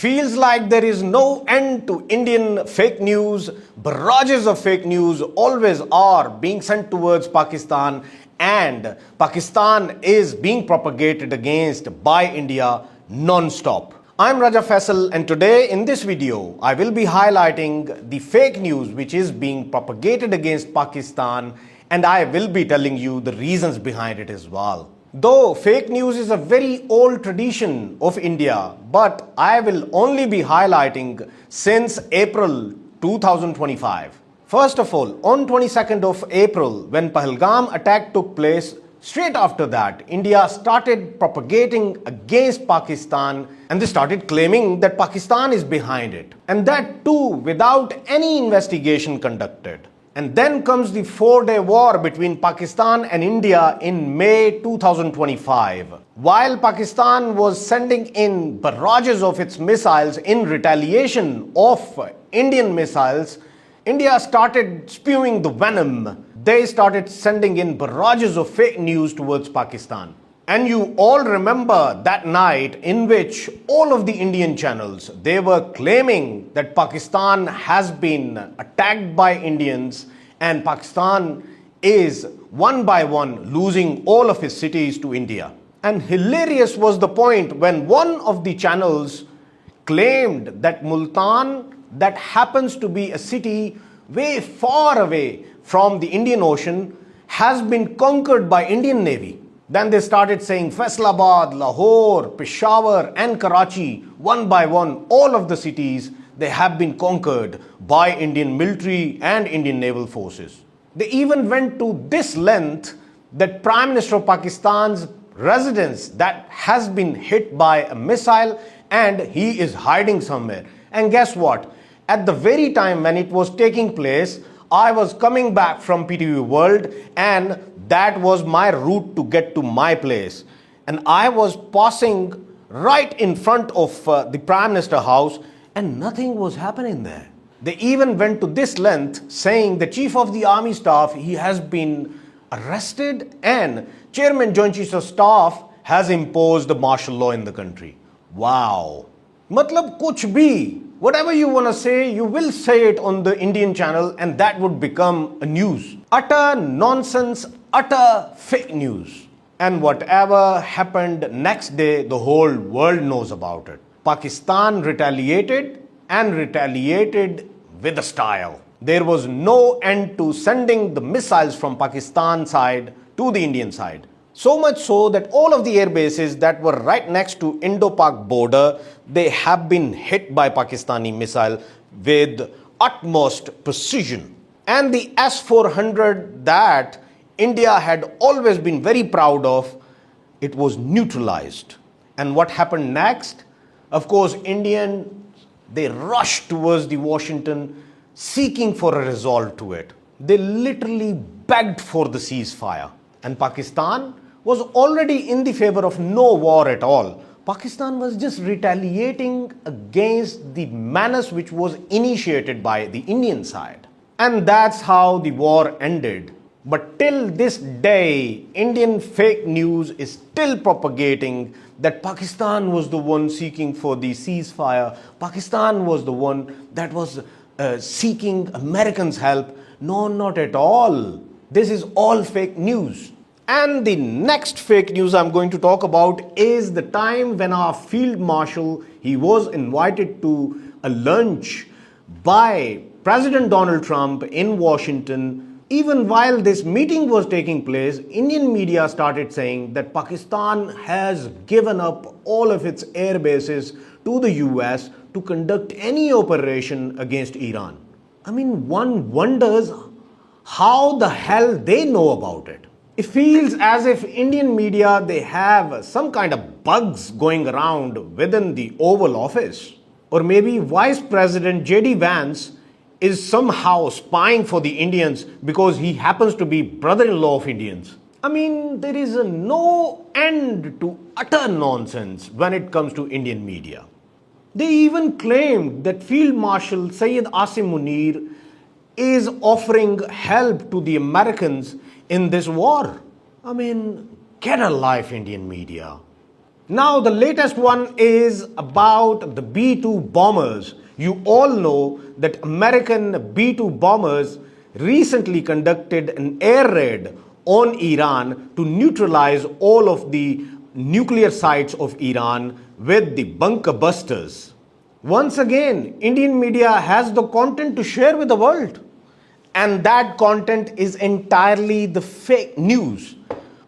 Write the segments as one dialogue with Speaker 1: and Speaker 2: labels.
Speaker 1: Feels like there is no end to Indian fake news. Barrages of fake news always are being sent towards Pakistan, and Pakistan is being propagated against by India non-stop. I'm Raja Faisal, and today in this video I will be highlighting the fake news which is being propagated against Pakistan, and I will be telling you the reasons behind it as well. Though fake news is a very old tradition of India, but I will only be highlighting since April 2025. First of all, on 22nd of April, when Pahalgam attack took place, straight after that, India started propagating against Pakistan, and they started claiming that Pakistan is behind it. And that too without any investigation conducted. And then comes the 4-day war between Pakistan and India in May 2025. While Pakistan was sending in barrages of its missiles in retaliation of Indian missiles, India started spewing the venom. They started sending in barrages of fake news towards Pakistan. And you all remember that night in which all of the Indian channels, they were claiming that Pakistan has been attacked by Indians and Pakistan is one by one losing all of its cities to India. And hilarious was the point when one of the channels claimed that Multan, that happens to be a city way far away from the Indian Ocean, has been conquered by Indian Navy. Then they started saying Faisalabad, Lahore, Peshawar and Karachi, one by one, all of the cities, they have been conquered by Indian military and Indian naval forces. They even went to this length that Prime Minister of Pakistan's residence that has been hit by a missile and he is hiding somewhere. And guess what? At the very time when it was taking place, I was coming back from PTV World, and that was my route to get to my place. And I was passing right in front of the Prime Minister house, and nothing was happening there. They even went to this length saying the Chief of the Army Staff, he has been arrested, and Chairman Joint Chiefs of Staff has imposed a martial law in the country. Wow. Matlab kuch bhi. Whatever you want to say, you will say it on the Indian channel and that would become a news. Utter nonsense, utter fake news. And whatever happened next day, the whole world knows about it. Pakistan retaliated and retaliated with a style. There was no end to sending the missiles from Pakistan side to the Indian side. So much so that all of the air bases that were right next to Indo-Pak border, they have been hit by Pakistani missile with utmost precision. And the S-400 that India had always been very proud of, it was neutralized. And what happened next? Of course, Indians, they rushed towards the Washington seeking for a resolve to it. They literally begged for the ceasefire. And Pakistan was already in the favor of no war at all. Pakistan was just retaliating against the menace which was initiated by the Indian side. And that's how the war ended. But till this day, Indian fake news is still propagating that Pakistan was the one seeking for the ceasefire. Pakistan was the one that was seeking Americans' help. No, not at all. This is all fake news. And the next fake news I'm going to talk about is the time when our Field Marshal, he was invited to a lunch by President Donald Trump in Washington. Even while this meeting was taking place, Indian media started saying that Pakistan has given up all of its air bases to the US to conduct any operation against Iran. I mean, one wonders how the hell they know about it. It feels as if Indian media, they have some kind of bugs going around within the Oval Office. Or maybe Vice President J.D. Vance is somehow spying for the Indians because he happens to be brother-in-law of Indians. I mean, there is no end to utter nonsense when it comes to Indian media. They even claimed that Field Marshal Syed Asim Munir is offering help to the Americans in this war. I mean, get a life, Indian media. Now, the latest one is about the B-2 bombers. You all know that American B-2 bombers recently conducted an air raid on Iran to neutralize all of the nuclear sites of Iran with the bunker busters. Once again, Indian media has the content to share with the world. And that content is entirely the fake news.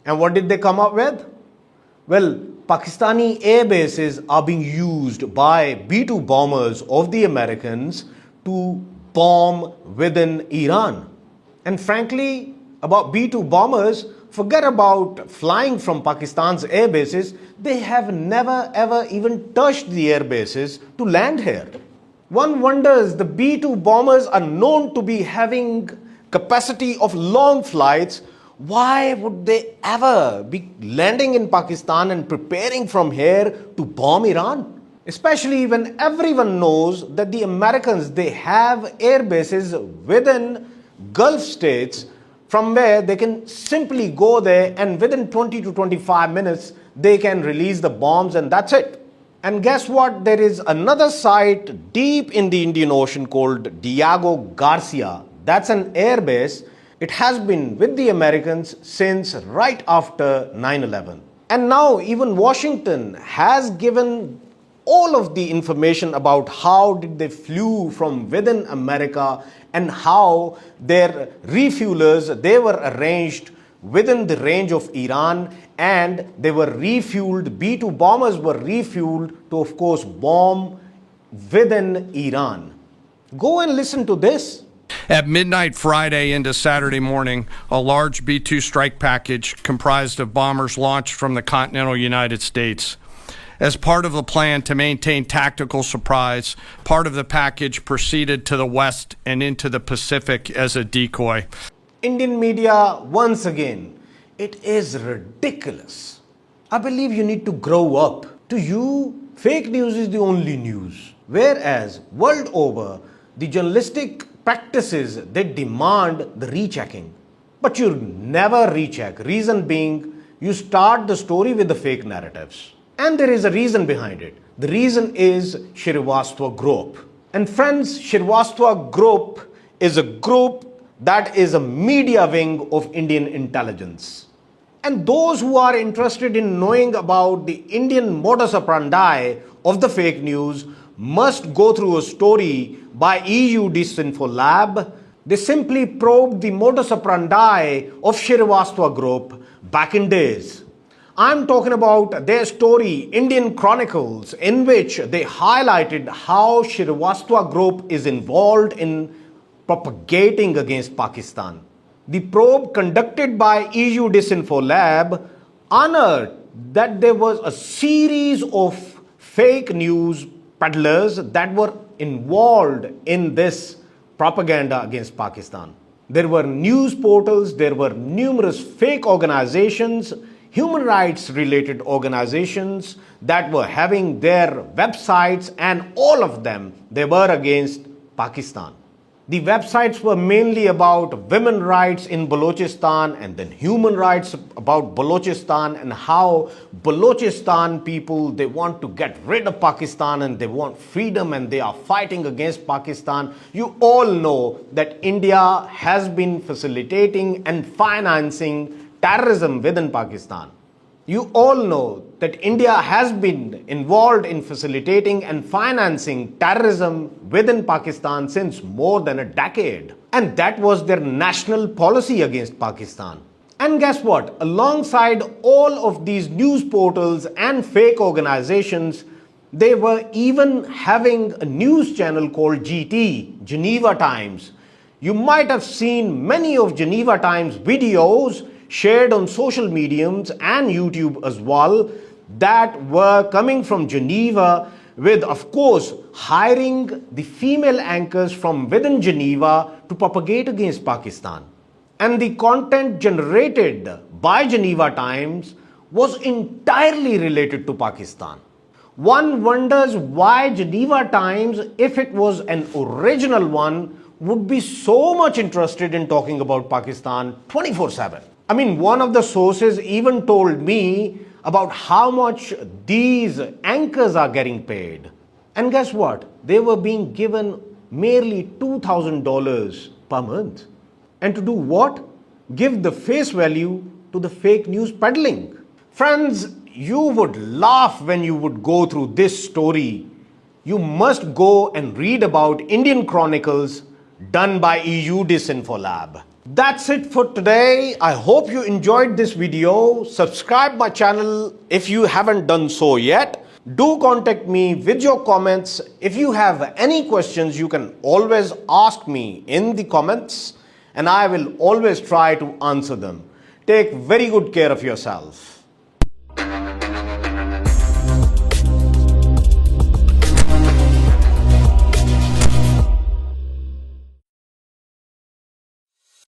Speaker 1: And what did they come up with? Well, Pakistani air bases are being used by B-2 bombers of the Americans to bomb within Iran. And frankly, about B-2 bombers, forget about flying from Pakistan's air bases. They have never ever even touched the air bases to land here. One wonders, the B-2 bombers are known to be having capacity of long flights. Why would they ever be landing in Pakistan and preparing from here to bomb Iran? Especially when everyone knows that the Americans, they have air bases within Gulf states from where they can simply go there and within 20 to 25 minutes they can release the bombs and that's it. And guess what? There is another site deep in the Indian Ocean called Diego Garcia. That's an air base. It has been with the Americans since right after 9/11. And now even Washington has given all of the information about how did they flew from within America and how their refuelers, they were arranged within the range of Iran and they were refueled, B-2 bombers were refueled to of course bomb within Iran. Go and listen to this.
Speaker 2: At midnight Friday into Saturday morning, a large B-2 strike package comprised of bombers launched from the continental United States. As part of the plan to maintain tactical surprise, part of the package proceeded to the west and into the Pacific as a decoy.
Speaker 1: Indian media, once again, it is ridiculous. I believe you need to grow up. To you, fake news is the only news. Whereas, world over, the journalistic practices, they demand the rechecking. But you never recheck. Reason being, you start the story with the fake narratives. And there is a reason behind it. The reason is Srivastava Group. And friends, Srivastava Group is a group that is a media wing of Indian intelligence. And those who are interested in knowing about the Indian modus operandi of the fake news must go through a story by EUDisinfolab. They simply probed the modus operandi of Srivastava Group back in days. I'm talking about their story, Indian Chronicles, in which they highlighted how Srivastava Group is involved in propagating against Pakistan. The probe conducted by EUDisinfolab unearthed that there was a series of fake news peddlers that were involved in this propaganda against Pakistan. There were news portals, there were numerous fake organizations, human rights related organizations that were having their websites, and all of them, they were against Pakistan. The websites were mainly about women's rights in Balochistan and then human rights about Balochistan and how Balochistan people, they want to get rid of Pakistan and they want freedom and they are fighting against Pakistan. You all know that India has been facilitating and financing terrorism within Pakistan. You all know that India has been involved in facilitating and financing terrorism within Pakistan since more than a decade. And that was their national policy against Pakistan. And guess what? Alongside all of these news portals and fake organizations, they were even having a news channel called GT, Geneva Times. You might have seen many of Geneva Times videos shared on social mediums and YouTube as well that were coming from Geneva with, of course, hiring the female anchors from within Geneva to propagate against Pakistan. And the content generated by Geneva Times was entirely related to Pakistan. One wonders why Geneva Times, if it was an original one, would be so much interested in talking about Pakistan 24/7. I mean, one of the sources even told me about how much these anchors are getting paid. And guess what? They were being given merely $2,000 per month. And to do what? Give the face value to the fake news peddling. Friends, you would laugh when you would go through this story. You must go and read about Indian Chronicles done by EUDisinfolab. That's it for today. I hope you enjoyed this video. Subscribe my channel if you haven't done so yet. Do contact me with your comments. If you have any questions, you can always ask me in the comments and I will always try to answer them. Take very good care of yourself.